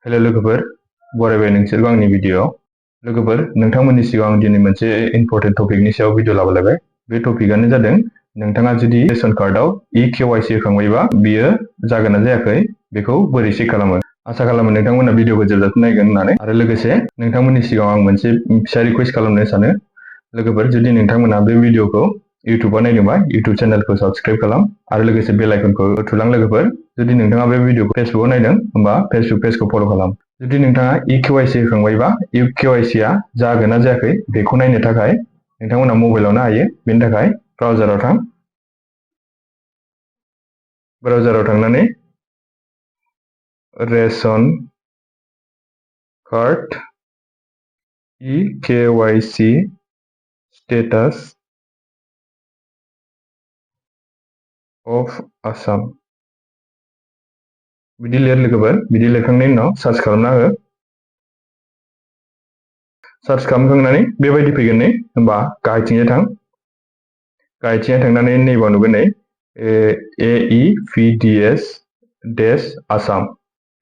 Hello लोगोफोर, बरायबाय नोंसोरखौ आंनि भिडिअ'आव। लोगोफोर, नोंथांमोननि सिगाङाव आं दिनै मोनसे इम्पर्टेन्ट टपिकनि सायाव भिडिअ लाबोलायबाय। बे टपिकआनो जादों नोंथाङा जुदि रेशन कार्डआव KYC होखांबायबा बियो जागोन ना जायाखै बेखौ बोरै चेक खालामो। आसा खालामो नोंथांमोना भिडिअखौ जोबजासिम नायगोन होननानै। आरो लोगोसे नोंथांमोननि सिगाङाव आं मोनसे फिसा रिक्वेस्ट खालामनो सानो। लोगोफोर, जुदि नोंथांमोना बे भिडिअखौ इउटुबाव नायदोंबा इउटुब चेनेलखौ साबस्क्राइब खालाम आरो लोगोसे बेल आइकनखौ थुलां। लोगोफोर, जुदि नोंथाङा बे भिडिअखौ फेसबुकआव नायदों होमबा फेसबुक पेजखौ फल' खालाम। जुदि नोंथाङा KYC होखांबायबा KYC आ जागोन ना जायाखै बेखौ नायनो थाखाय नोंथांमोना मबाइलावनो हायो। बेनि थाखाय ब्राउजाराव थां। ब्राउजाराव थांनानै ration card KYC status of Assam बिदि लिर। लोगोफोर, बिदि लिरखांनायनि उनाव सार्च खालामना हो। सार्च खालामखांनानै बेबायदि फैगोन नै। होमबा गाहायथिंजाय थां। गाहायथिंजाय थांनानै नैबाव नुगोन नै AEPDS-आसाम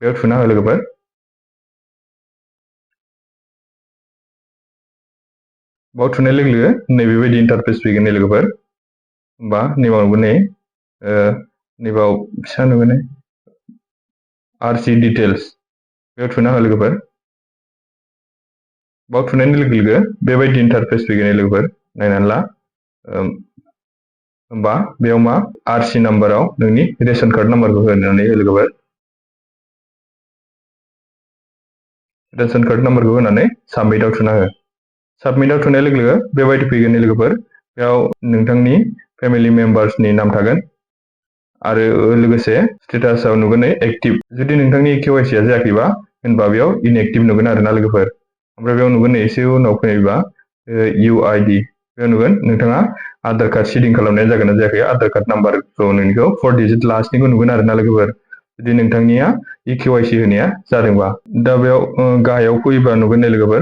बेयाव थुना हो। लोगोफोर, बाव थुनाय लोगो लोगो नैबेबायदि इन्टारफेस फैगोन नै। लोगोफोर, होमबा नैबाव नुगोन नै नैबाव फिसा नुगोन नै RC डिटेल्स बेयाव थुना हो। लोगोफोर, बाव थुनायनि लोगो लोगो बेबायदि इन्टारफेस फैगोन लोगोफोर, नायनानै ला। होमबा बेयाव मा RC नाम्बाराव नोंनि रेशन कार्ड नाम्बारखौ होनानै हो। लोगोफोर, रेशन कार्ड नाम्बारखौ होनानै साबमिटआव थुना हो। साबमिटआव थुनाय लोगो लोगो बेबायदि फैगोन लोगोफोर, बेयाव नोंथांनि फेमिलि मेम्बार्सनि नाम थागोन आरो लोगोसे स्टेटासआव नुगोन नै एक्टिभ। जुदि नोंथांनि KYC आ जायाखैबा होनबा बेयाव इनएक्टिभ नुगोन आरोना लोगोफोर। ओमफ्राय बेयाव नुगोन नै एसे उनाव फैयोबा UID बेयाव नुगोन नोंथाङा आधार कार्ड सिडिं खालामनाया जागोन ना जायाखै। आधार कार्ड नाम्बारखौ नोंनिखौ 4 डिजिट लास्टनिखौ नुगोन आरोना लोगोफोर, जुदि नोंथांनिया KYC होनाया जादोंबा। दा बेयाव गाहायाव फैयोबा नुगोन नै लोगोफोर,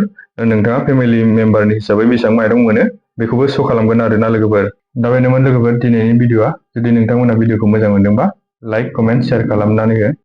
नोंथाङा फेमिलि मेम्बारनि हिसाबै बेसेबां माइरं मोनो बेखौबो श' खालामगोन आरोना लोगोफोर। दा बेनोमोन लोगोफोर दिनैनि भिडिअ'आ। जुदि नोंथांमोना भिडिअ'खौ मोजां मोनदोंबा लाइक, कमेन्ट, शेयार खालामनानै हो।